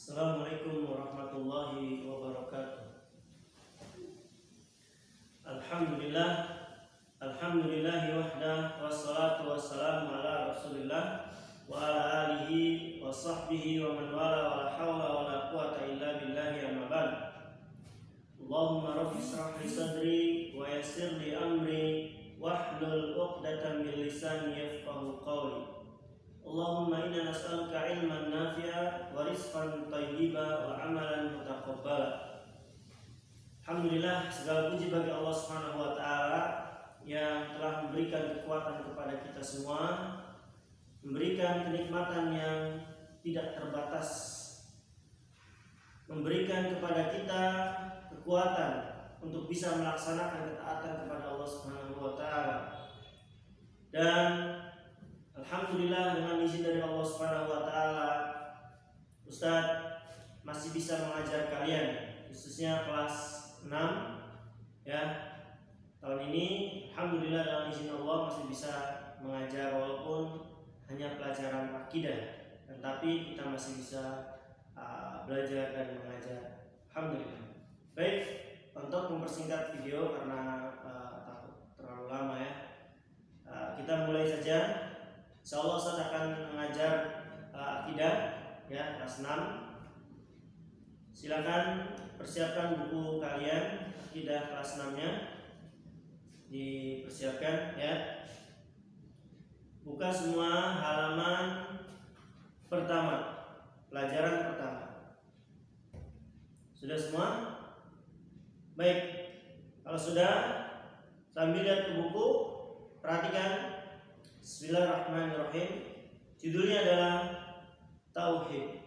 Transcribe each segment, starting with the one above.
Assalamualaikum warahmatullahi wabarakatuh. Alhamdulillahi wahda, wassalatu wassalamu ala rasulillah wa ala alihi wa sahbihi wa man wala wa la hawla wa la quwata illa billahi amma ba'd. Allahumma rabbi israh li sadri wa yassir li amri wahlul 'uqdatam min lisani yafqahu qawli. Allahumma inna nas'aluka ilman nafi'a wa rizqan thayyiba wa amalan mutaqabbala. Alhamdulillah, segala puji bagi Allah Subhanahu wa taala yang telah memberikan kekuatan kepada kita semua, memberikan kenikmatan yang tidak terbatas, memberikan kepada kita kekuatan untuk bisa melaksanakan ketaatan kepada Allah Subhanahu wa taala. Dan alhamdulillah, dengan izin dari Allah Subhanahu wa taala, Ustadz masih bisa mengajar kalian, khususnya kelas 6 ya. Tahun ini alhamdulillah dengan izin Allah masih bisa mengajar walaupun hanya pelajaran akidah, tetapi kita masih bisa belajar dan mengajar. Alhamdulillah. Baik, untuk mempersingkat video karena takut terlalu lama ya, kita mulai saja. Insyaallah Ustaz akan mengajar akidah ya, kelas 6. Silakan persiapkan buku kalian akidah kelas 6-nya. Dipersiapkan ya. Buka semua halaman pertama, pelajaran pertama. Sudah semua? Baik. Kalau sudah, sambil lihat ke buku, perhatikan. Bismillahirrahmanirrahim. Judulnya adalah Tauhid.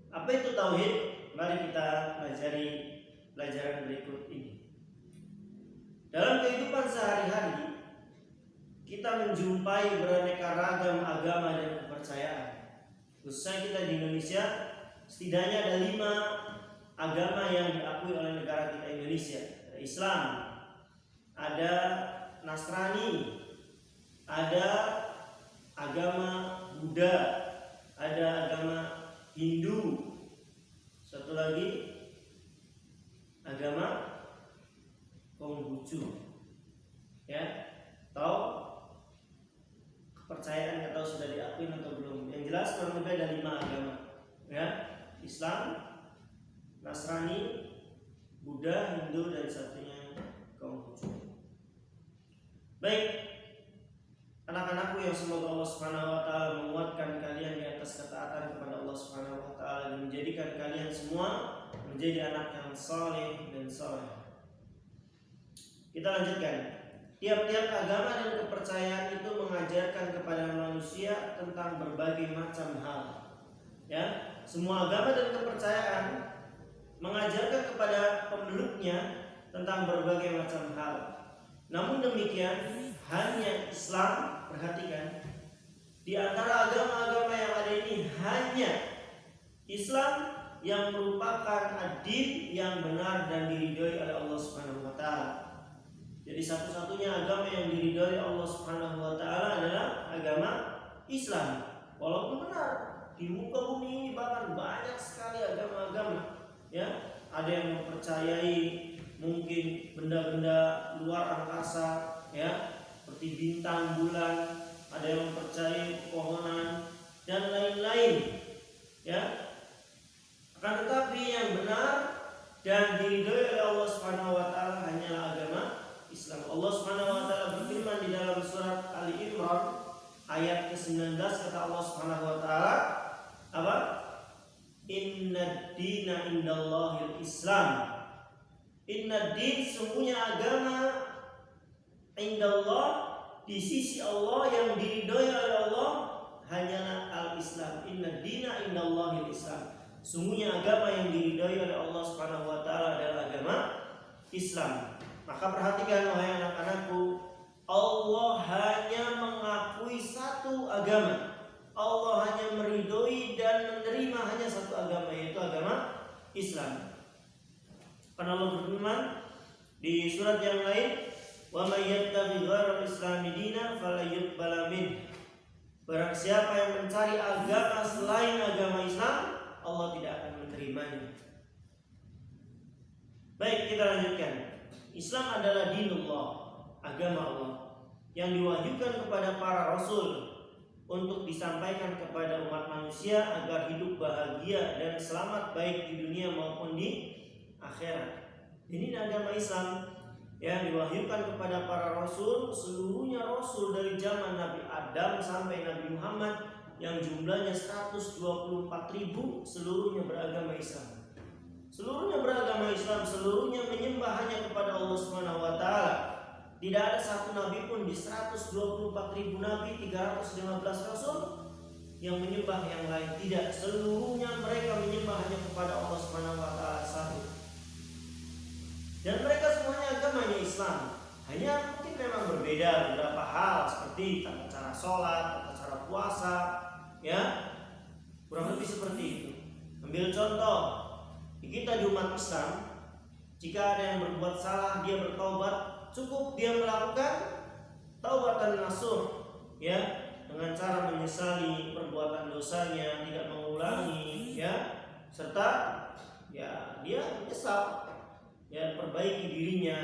Apa itu Tauhid? Mari kita pelajari pelajaran berikut ini. Dalam kehidupan sehari-hari, kita menjumpai beraneka ragam agama dan kepercayaan. Khususnya kita di Indonesia, setidaknya ada 5 agama yang diakui oleh negara kita Indonesia. Ada Islam, ada Nasrani, ada agama Buddha, ada agama Hindu, satu lagi agama Konghucu ya. Tahu kepercayaan, nggak tahu sudah diakui atau belum. Yang jelas kurang lebih ada 5 agama ya: Islam, Nasrani, Buddha, Hindu, dan satunya Konghucu. Baik, anak-anakku yang semoga Allah Subhanahu wa taala menguatkan kalian di atas ketaatan kepada Allah Subhanahu wa taala dan menjadikan kalian semua menjadi anak yang saleh dan saleh. Kita lanjutkan. Tiap-tiap agama dan kepercayaan itu mengajarkan kepada manusia tentang berbagai macam hal. Ya, semua agama dan kepercayaan mengajarkan kepada pemeluknya tentang berbagai macam hal. Namun demikian, hanya Islam, perhatikan, di antara agama-agama yang ada ini hanya Islam yang merupakan ad-din yang benar dan diridhoi oleh Allah Subhanahu wa taala. Jadi satu-satunya agama yang diridhoi Allah Subhanahu wa taala adalah agama Islam. Walaupun benar di muka bumi ini bahkan banyak sekali agama-agama ya. Ada yang mempercayai mungkin benda-benda luar angkasa ya, seperti bintang, bulan, ada yang mempercayai pepohonan dan lain-lain ya. Akan tetapi yang benar dan diridhoi oleh Allah Subhanahu wa taala hanyalah agama Islam. Allah Subhanahu wa taala berfirman di dalam surat Ali Imran ayat ke-19, kata Allah Subhanahu wa taala apa? Innad dina indallahil Islam. Innad din, sungguhnya agama indallah, di sisi Allah yang diridhoi oleh Allah hanyalah al-Islam. Innad dina indallahil Islam. Sungguhnya agama yang diridhoi oleh Allah Subhanahu wa taala adalah agama Islam. Maka perhatikan wahai anak-anakku, Allah hanya mengakui satu agama. Allah hanya meridhoi dan menerima hanya satu agama, yaitu agama Islam. Karena Allah berfirman di surat yang lain, wa may yattaqi ghairal islami dinan fala yuqbala min. Barang siapa yang mencari agama selain agama Islam, Allah tidak akan menerimanya. Baik, kita lanjutkan. Islam adalah dinullah, agama Allah yang diwahyukan kepada para rasul untuk disampaikan kepada umat manusia agar hidup bahagia dan selamat baik di dunia maupun di akhirat. Ini agama Islam yang diwahyukan kepada para rasul, seluruhnya rasul dari zaman Nabi Adam sampai Nabi Muhammad yang jumlahnya 124.000, seluruhnya beragama Islam. Seluruhnya beragama Islam, seluruhnya menyembah hanya kepada Allah Subhanahu wa taala. Tidak ada satu nabi pun di 124.000 nabi, 315 rasul yang menyembah yang lain. Tidak, seluruhnya mereka menyembah hanya kepada Allah Subhanahu wa taala satu. Dan mereka semuanya agamanya Islam. Hanya mungkin memang berbeda beberapa hal seperti tata cara sholat, tata cara puasa, ya. Kurang lebih seperti itu. Ambil contoh, kita di umat Islam, jika ada yang berbuat salah dia bertaubat, cukup dia melakukan taubatan nasuh, ya, dengan cara menyesali perbuatan dosanya, tidak mengulangi, ya, serta ya dia menyesal, ya, perbaiki dirinya,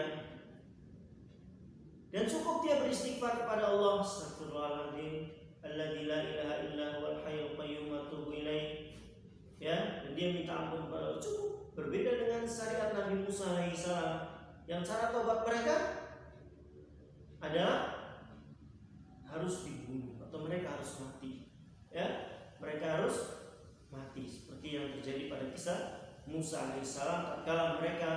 dan cukup dia beristighfar kepada Allah, astagfirullahaladzim, alladzi la ilaha illa huwal hayyul qayyum wa atubu ilaih, ya, dan dia minta ampun kepada Allah. Cukup. Berbeda dengan syariat Nabi Musa alaihissalam yang cara tobat mereka adalah harus dibunuh atau mereka harus mati, ya, mereka harus mati seperti yang terjadi pada kisah Musa alaihissalam. Tatkala mereka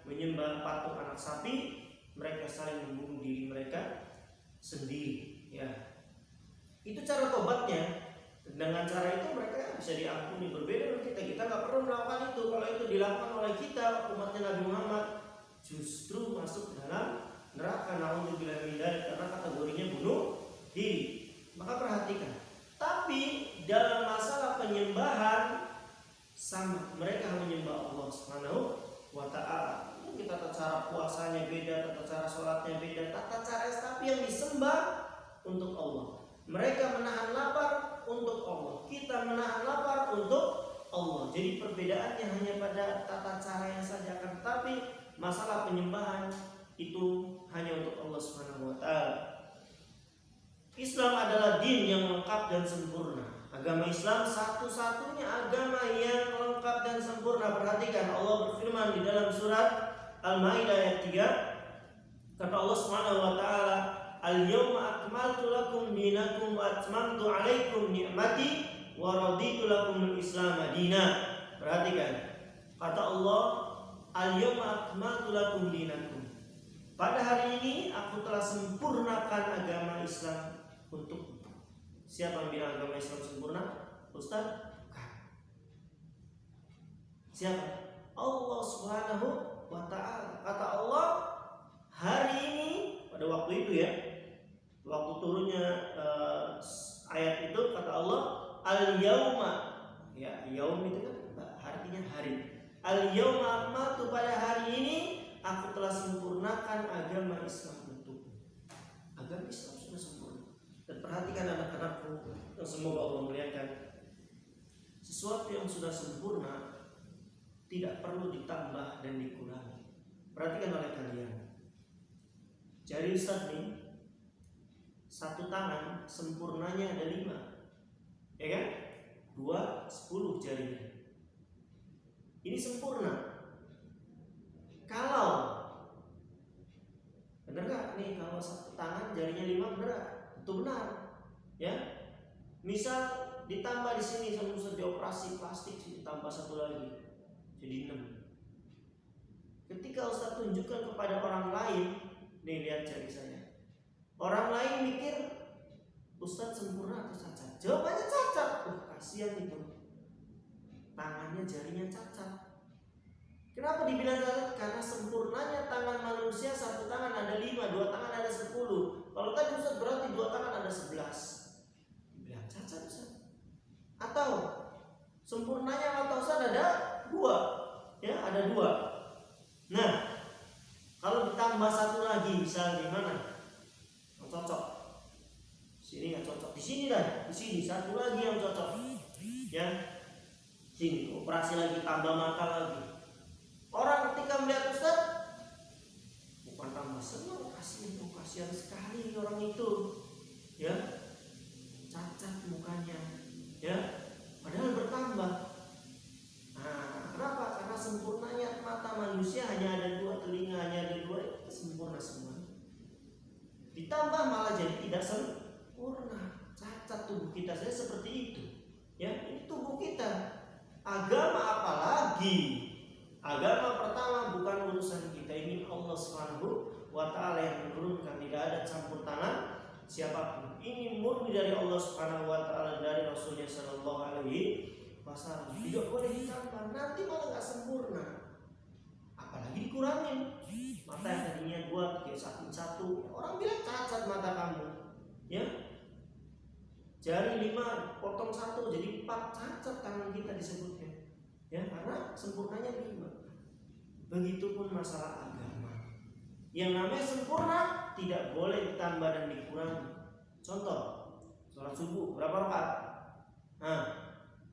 menyembah patung anak sapi, mereka saling membunuh diri mereka sendiri, ya. Itu cara tobatnya. Dengan cara itu mereka bisa diampuni. Berbeda dengan kita nggak perlu melakukan itu. Kalau itu dilakukan oleh kita, umatnya Nabi Muhammad, justru masuk ke dalam neraka, naudzubillah min dzalik, karena kategorinya bunuh diri. Maka perhatikan. Tapi dalam masalah penyembahan sama, mereka menyembah Allah Subhanahu wa taala. Mungkin tata cara puasanya beda, tata cara sholatnya beda, tata cara tapi yang disembah untuk Allah. Mereka menahan lapar untuk Allah, kita menahan lapar untuk Allah. Jadi perbedaannya hanya pada tata caranya saja, kan? Tapi masalah penyembahan itu hanya untuk Allah Subhanahu wa taala. Islam adalah din yang lengkap dan sempurna. Agama Islam satu-satunya agama yang lengkap dan sempurna. Perhatikan, Allah berfirman di dalam surat Al-Maidah ayat 3, kata Allah Subhanahu wa taala, al-yawma akmaltu lakum dinakum wa atmamtu alaikum ni'mati wa raditu lakum al-islam madina. Perhatikan, kata Allah, al-yawma akmaltu lakum dinakum. Pada hari ini aku telah sempurnakan agama Islam untuk. Siapa yang bilang agama Islam sempurna? Ustaz? Siapa? Allah Subhanahu wa ta'ala. Kata Allah, hari ini, pada waktu itu, ya, waktu turunnya ayat itu, kata Allah, al-yauma, ya, yaum itu kan artinya hari. Al-yauma akmaltu, pada hari ini aku telah sempurnakan agama Islam untukmu. Agama Islam sudah sempurna. Dan perhatikan anak-anakku yang semoga Allah muliakan, sesuatu yang sudah sempurna tidak perlu ditambah dan dikurangi. Perhatikan oleh kalian, jari Ustaz nih, satu tangan sempurnanya ada 5, ya kan? 2, 10 jarinya. Ini sempurna. Kalau benar gak nih, kalau satu tangan jarinya 5, benar? Itu benar, ya. Misal ditambah di sini sama Ustaz dioperasi plastik, ditambah satu lagi jadi 6. Ketika Ustaz tunjukkan kepada orang lain, nih lihat jari saya, orang lain mikir Ustaz sempurna atau cacat? Jawabannya cacat. Kasihan itu, tangannya jarinya cacat. Kenapa dibilang cacat? Karena sempurnanya tangan manusia, satu tangan ada 5, 2 tangan ada 10. Kalau tadi Ustaz berarti 2 tangan ada 11. Dibilang cacat Ustaz. Atau sempurnanya mata Ustaz ada 2, ya, ada 2. Nah, kalau ditambah satu lagi, misal di mana? Yang cocok. Sini nggak cocok. Di sini lah, di sini satu lagi yang cocok. Ya, Ini operasi lagi, tambah mata lagi. Orang ketika melihat Ustaz bukan tambah senang, kasihan sekali orang itu, ya, cacat mukanya, ya, padahal bertambah. Nah, kenapa? Karena sempurnanya mata manusia hanya ada 2, telinga hanya ada 2, itu sempurna semua. Ditambah malah jadi tidak sempurna, cacat tubuh kita saja seperti itu, ya. Ini tubuh kita. Agama apalagi? Agama pertama bukan urusan kita, ini Allah Subhanahu wa ta'ala yang menurunkan, tidak ada campur tangan siapapun. Ini murni dari Allah Subhanahu wa ta'ala, dari Rasulnya sallallahu alaihi wasallam. Tidak boleh ditambah, nanti malah nggak sempurna. Apalagi dikurangin. Mata yang tadinya 2 jadi 1, orang bilang cacat mata kamu, ya. Jari 5 potong 1 jadi 4, cacat tangan kita disebutnya, ya, karena sempurnanya 5. Begitupun masalah agama. Yang namanya sempurna tidak boleh ditambah dan dikurangi. Contoh, sholat subuh berapa rakaat? Nah,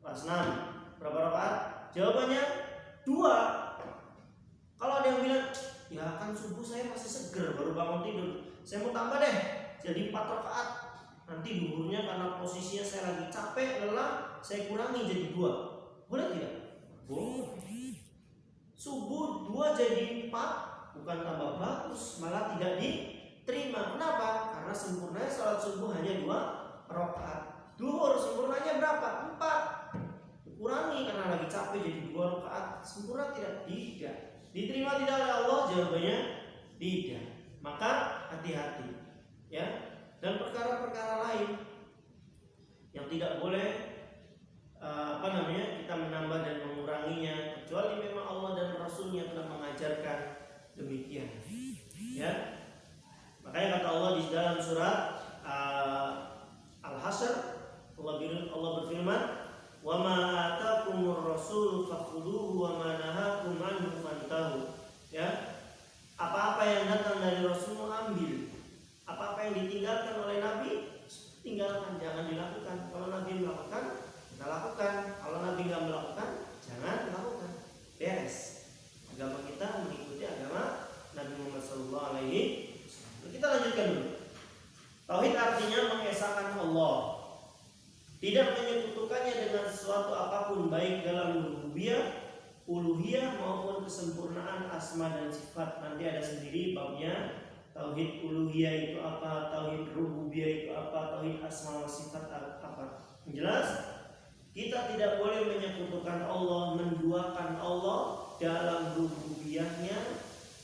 kelas 6 berapa rakaat? Jawabannya 2. Kalau ada yang bilang, ya kan subuh saya masih seger baru bangun tidur, saya mau tambah deh jadi 4 rakaat. Nanti duhurnya karena posisinya saya lagi capek, lelah, saya kurangi jadi 2. Boleh tidak? Boleh. Subuh 2 jadi 4, bukan tambah bagus, malah tidak diterima. Kenapa? Karena sempurnanya sholat subuh hanya 2 rakaat. Duhur sempurnanya berapa? 4. Kurangi karena lagi capek jadi 2 rakaat. Sempurna tidak? Tidak. Diterima tidak oleh Allah? Jawabannya tidak. Maka hati-hati, ya. Dan perkara-perkara lain yang tidak boleh kita menambah dan menguranginya, kecuali memang Allah dan Rasulnya telah mengajarkan demikian, ya. Makanya kata Allah di dalam surat Al-Hasyr, Allah berfirman, wa ma atakumur rasul fakhudhuhu wa ma nahakum anhu fantahu, ya. Apa-apa yang datang dari Rasul ambil, apa-apa yang ditinggalkan oleh Nabi tinggalkan, jangan dilakukan. Kalau Nabi melakukan, kita lakukan. Kalau Nabi nggak melakukan, jangan lakukan. Beres. Agama kita mengikuti agama Nabi Muhammad SAW. Kita lanjutkan dulu. Tauhid artinya mengesahkan Allah, tidak menyekutukannya dengan sesuatu apapun, baik dalam rububiyah, uluhiyah maupun kesempurnaan asma dan sifat. Nanti ada sendiri babnya. Tauhid uluhiyah itu apa, tauhid rububiyah itu apa, tauhid asma wa sifat apa. Yang jelas kita tidak boleh menyekutukan Allah, menduakan Allah dalam rububiyahnya,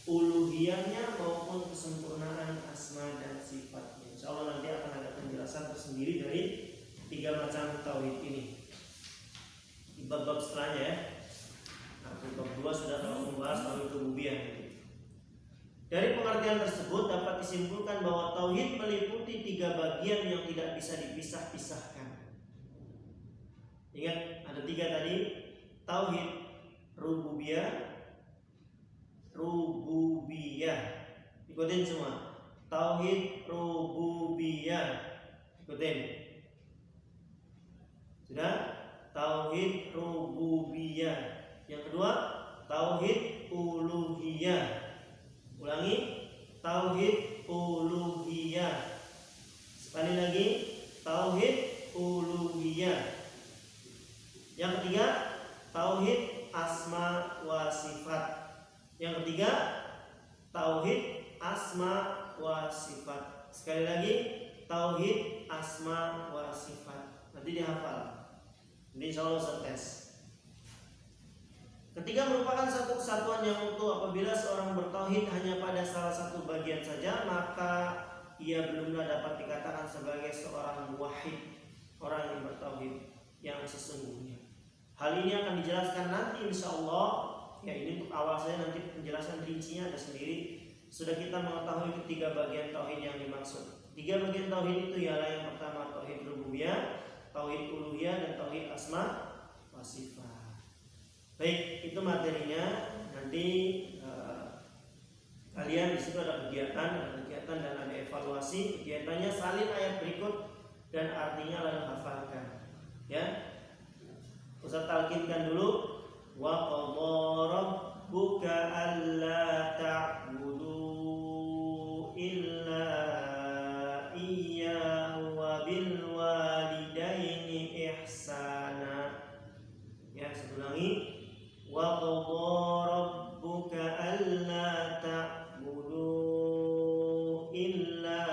uluhiyahnya maupun kesempurnaan asma dan sifatnya. Insya Allah nanti akan ada penjelasan tersendiri dari 3 macam tauhid ini di bab-bab setelahnya, ya. Nah, bab 2 sudah membahas tauhid rububiyah. Dari pengertian tersebut dapat disimpulkan bahwa tauhid meliputi 3 bagian yang tidak bisa dipisah-pisahkan. Ingat ada 3 tadi, tauhid rububiyah, ikutin semua. Tauhid rububiyah, ikutin. Sudah? Tauhid rububiyah. Yang kedua, tauhid uluhiyah. Ulangi, tauhid uluhiyah. Sekali lagi, tauhid uluhiyah. Yang ketiga, tauhid asma wa sifat. Yang ketiga, tauhid asma wa sifat. Sekali lagi, tauhid asma wa sifat. Nanti dihafal. Nanti insya Allah setes. Ketiga merupakan satu kesatuan yang utuh. Apabila seorang bertauhid hanya pada salah satu bagian saja, maka ia belumlah dapat dikatakan sebagai seorang muwahhid, orang yang bertauhid yang sesungguhnya. Hal ini akan dijelaskan nanti insya Allah. Ya, ini untuk awal saya, nanti penjelasan rincinya ada sendiri. Sudah kita mengetahui ketiga bagian tauhid yang dimaksud. 3 bagian tauhid itu ialah yang pertama tauhid rububiyah, tauhid uluhiyah, dan tauhid asma wa sifat. Baik, itu materinya. Nanti kalian di situ ada kegiatan dan ada evaluasi. Kegiatannya salin ayat berikut dan artinya lalu hafalkan. Ya, Ustaz Talqin talkinkan dulu. Wa qadha rabbuka alla ta'budu illa iyyahu wa bil walidaini ihsana. Ya, saya ulangi. Wa qadha rabbuka alla ta'budu illa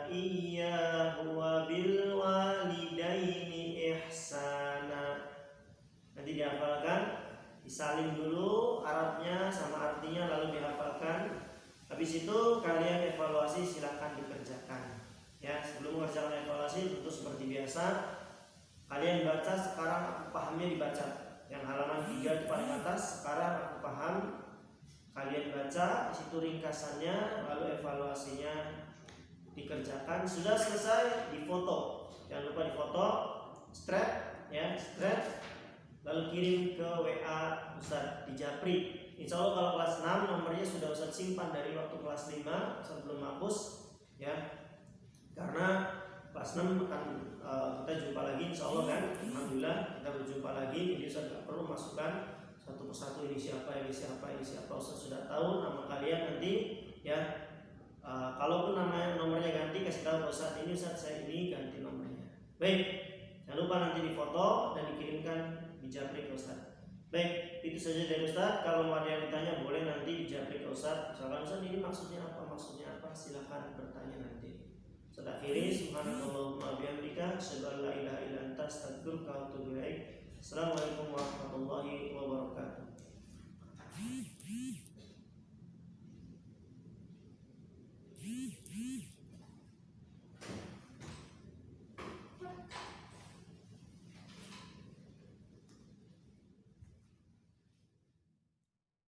iyyahu wa bil walidaini ihsana. Nanti dihafalkan, disalin dulu Arabnya sama artinya lalu dihafalkan. Habis itu kalian evaluasi, silahkan dikerjakan. Ya, sebelum mengerjakan evaluasi tentu seperti biasa kalian baca. Sekarang aku pahamnya dibaca. Yang halaman 3 itu paling atas, sekarang aku paham. Kalian baca, di situ ringkasannya, lalu evaluasinya dikerjakan. Sudah selesai, difoto. Jangan lupa difoto, strap, ya, strap, lalu kirim ke WA Ustadz di Japri. Insya Allah kalau kelas 6 nomornya sudah Ustadz simpan dari waktu kelas 5, Ustadz belum hapus, ya. Karena kelas 6 akan kita jumpa lagi insya Allah kan. Alhamdulillah kita berjumpa lagi. Jadi Ustadz tidak perlu masukkan satu persatu ini siapa, ini siapa, ini siapa. Ustadz sudah tahu nama kalian nanti, ya. Kalaupun nomornya ganti, kasih tahu Ustadz ini Ustadz saya ini ganti nomornya. Baik, jangan lupa nanti difoto dan dikirimkan di Japri ke Ustadz. Baik, itu saja dari Ustadz. Kalau ada yang ditanya boleh nanti di Japri ke Ustadz. Misalkan Ustadz ini maksudnya apa, silahkan bertanya nanti. Ustadz akhiri, subhanallahumma bihamdika, asyhadu an la ilaha illa anta, astaghfiruka wa atubu ilaik. Assalamualaikum warahmatullahi wabarakatuh.